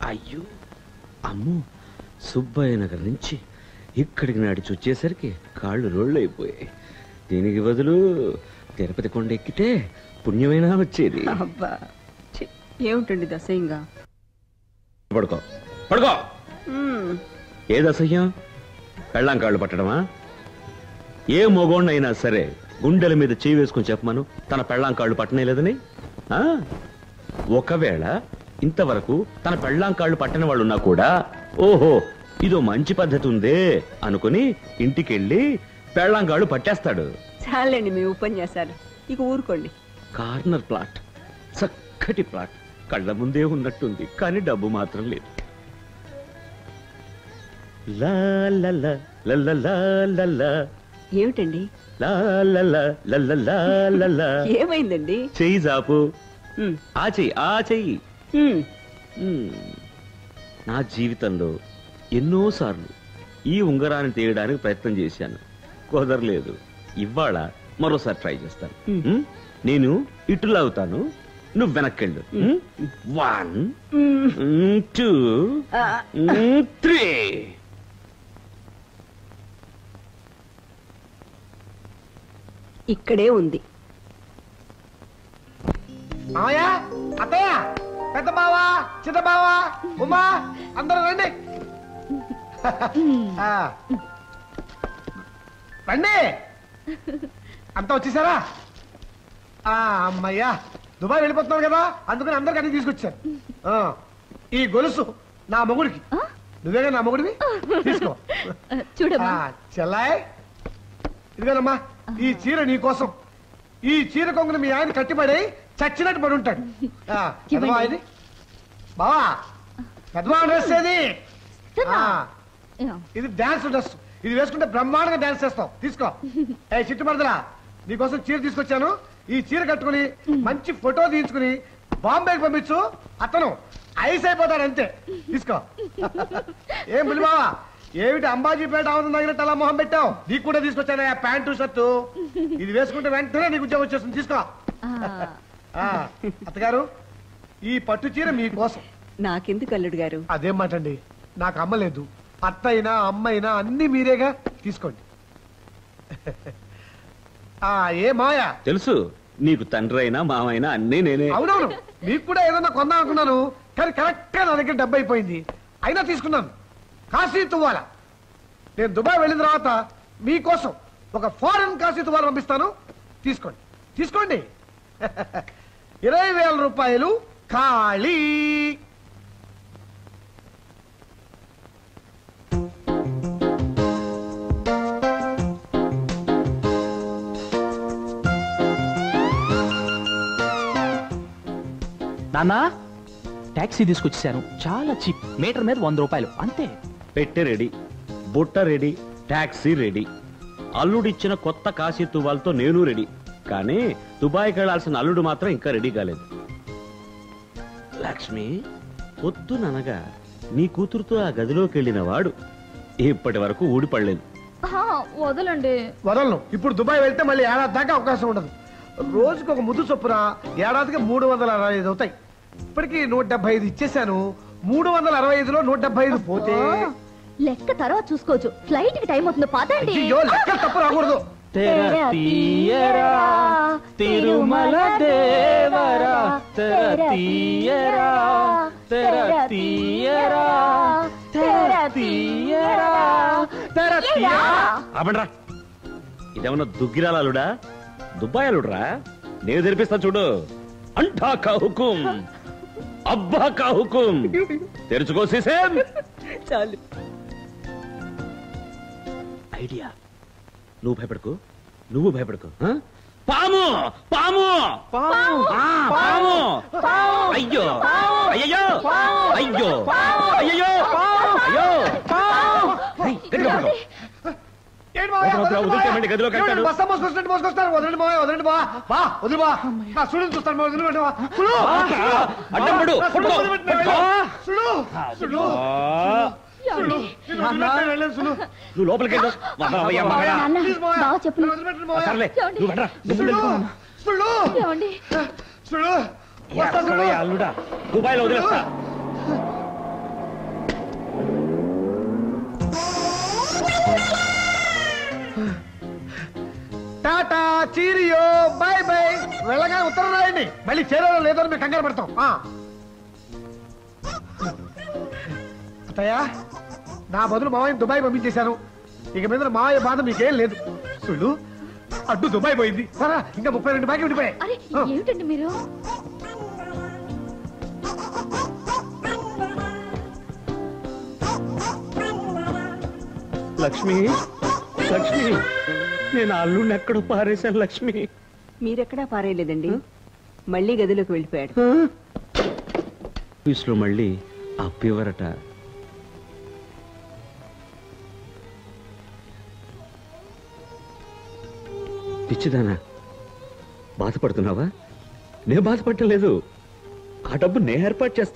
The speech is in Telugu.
అయ్యో అమ్మో, సుబ్బయ్య నగర్ నుంచి ఇక్కడికి నడిచి వచ్చేసరికి కాళ్ళు రోళ్ళైపోయాయి. దీనికి బదులు తిరుపతి కొండ ఎక్కితే పుణ్యమైనా వచ్చేది. అబ్బా ఏమిటండి దశయంగా? పడుకో పడుకో. ఏది అసహ్యం? పెళ్ళాం కాళ్ళు పట్టడమా? ఏ మొగోణ్ణైనా సరే గుండెల మీద చేయి వేసుకుని చెప్పమను తన పెళ్ళాం కాళ్ళు పట్టనే లేదని. ఒకవేళ ఇంతవరకు తన పెళ్ళాం కాళ్ళు పట్టని వాళ్ళు ఉన్నా కూడా ఓహో ఇదో మంచి పద్ధతి ఉందే అనుకుని ఇంటికెళ్ళి పెళ్ళాం కాళ్ళు పట్టేస్తాడు. చాలండి మీ ఉపన్యాసాలు, ఇక ఊరుకోండి. కార్నర్ ప్లాట్, చక్కటి ప్లాట్, కళ్ళ ముందే ఉన్నట్టుంది కానీ డబ్బు మాత్రం లేదు. లా లా లా లా లా లా లా. ఏమిటండి? లా లా లా లా లా లా లా. ఏమైందండి? చెయ్యి జాపు. ఆ చెయ్యి ఆ చెయ్యి. నా జీవితంలో ఎన్నోసార్లు ఈ ఉంగరాన్ని తీయడానికి ప్రయత్నం చేశాను, కుదరలేదు. ఇవాళ మరోసారి ట్రై చేస్తాను. నేను ఇటు లాగుతాను, నువ్వు వెనక్కెళ్ళు. 1 2 3. ఇక్కడే ఉంది. మావయ్య, అత్తయ్య, పెద్ద బావ, చిన్న బావ, ఉమా, అందరూ రండి. రండి, అంతా వచ్చేసారా? అమ్మయ్యా, దుబాయ్ వెళ్ళిపోతున్నావు కదా, అందుకని అందరికి అన్ని తీసుకొచ్చాను. ఈ గొలుసు నా మొగుడికి, నువ్వేగా నా మొగుడివి, తీసుకో. చెల్లాయ్, ఇదిగోనమ్మా ఈ చీర నీ కోసం. ఈ చీర కొంగుని మీ ఆయన కట్టిపడి చచ్చినట్టు పడి ఉంటాడు. ఇది బావా, పెద్దబావ డ్రెస్ ఏది? ఇది డాన్స్ డ్రెస్, ఇది వేసుకుంటే బ్రహ్మాండంగా డాన్స్ చేస్తావు. తీసుకో. చిట్టుమరదలా, నీకోసం చీర తీసుకొచ్చాను. ఈ చీర కట్టుకుని మంచి ఫోటో తీయించుకుని బాంబేకి పంపించు, అతను ఐస్ అయిపోతాడు అంతే. తీసుకో. ఏం బుల్లి బావా, ఏమిటి అంబాజీపేట ఆవుతుంది తగినట్టు అలా మొహం పెట్టావు? నీకు కూడా తీసుకొచ్చాను ప్యాంటు షర్టు, ఇది వేసుకుంటే వెంటనే నీకు ఉద్యోగం వచ్చేస్తుంది. తీసుకో. అత్తగారు, ఈ పట్టు చీర మీకోసం. నాకెందుకు అల్లుడు గారు? అదేం మాట అండి, నాకు అమ్మ లేదు, అత్త అయినా అమ్మ అయినా అన్ని మీరేగా, తీసుకోండి. ఏ మాయా, తెలుసు నీకు తండ్రి అయినా మామైనా అన్నీ నేనే. అవునవును, మీకు కూడా ఏదన్నా కొందాం అనుకున్నాను, కానీ కరెక్ట్ గా నా దగ్గర డబ్బు అయిపోయింది. అయినా తీసుకున్నాను. కాశీ తువ్వాల. నేను దుబాయ్ వెళ్ళిన తర్వాత మీకోసం ఒక ఫారెన్ కాశీ తువ్వాల పంపిస్తాను. తీసుకోండి తీసుకోండి. 20,000 రూపాయలు ఖాళీ. నాన్నా, టాక్సీ తీసుకొచ్చేసాను, చాలా చీప్, మీటర్ మీద 100 రూపాయలు అంతే. పెట్టె రెడీ, బుట్ట రెడీ, టాక్సీ రెడీ. అల్లుడిచ్చిన కొత్త కాశీ తువ్వాలతో నేను రెడీ. కానీ దుబాయ్కి వెళ్లాల్సిన అల్లుడు మాత్రం ఇంకా రెడీ కాలేదు. లక్ష్మి, పొద్దుననగా నీ కూతురుతో ఆ గదిలోకి వెళ్ళిన వాడు ఇప్పటి వరకు ఊడిపడలేదు. వదలండి. వదలను. ఇప్పుడు దుబాయ్ వెళ్తే మళ్ళీ ఏడాది దాకా అవకాశం ఉండదు. రోజుకు ఒక ముద్దు చొప్పున ఏడాదికి 365 అవుతాయి. ఇప్పటికి 175 ఇచ్చేసాను. 365లో 175 పోతే లెక్క తర్వాత చూసుకోవచ్చు. ఫ్లైట్ కి టైం అవుతుంది, పదండి. లెక్క తప్పు రాకూడదు. తిరుమల దేవరా ఇదేమన్నా దుగ్గిరాల అల్లుడా, దుబాయ్ అల్లుడురా? నేను తెరిపిస్తా చూడు. అంటా కా హుకుం, అబ్బా కా హుకుం. తెరుచుకో సీసేం. చాలు. ఐడియా. నువ్వు భయపడకు, నువ్వు భయపడకు. పాము పాము పాము. అయ్యో అయ్యో అయ్యో అయ్యో అయ్యో. గదిలో కట్టాడు. అడ్డంపడు. నువ్వు లోపలికి అల్లుడా, దుబాయ్ లో వదిలేస్తా. Cheerio by by. వెళ్ళగా ఉత్తరం రాయండి. మళ్ళీ చేరాలో లేదో అని మేము కంగారు పడతాం. అత్తయ్య, నా బదులు మావయ్య దుబాయ్ పంపించేశాను. ఇక మీద మావయ్య బాధ మీకేం లేదు. చూడు, అడ్డు దుబాయ్ పోయింది. సరే, ఇంకా 32 బాకీ ఉండిపోయాయి. అరే ఏమిటండి మీరు? లక్ష్మి, లక్ష్మి, నేను అల్లుడిని ఎక్కడో పారేశాను లక్ష్మి. మీరెక్కడా పారేయలేదండి. మళ్ళీ గదిలోకి వెళ్ళిపోయాడు. ఆఫీస్లో మళ్ళీ అప్పివరట. పిచ్చిదానా, బాధపడుతున్నావా? నేను బాధపడటం లేదు. ఆ డబ్బు నేను ఏర్పాటు చేస్తాను.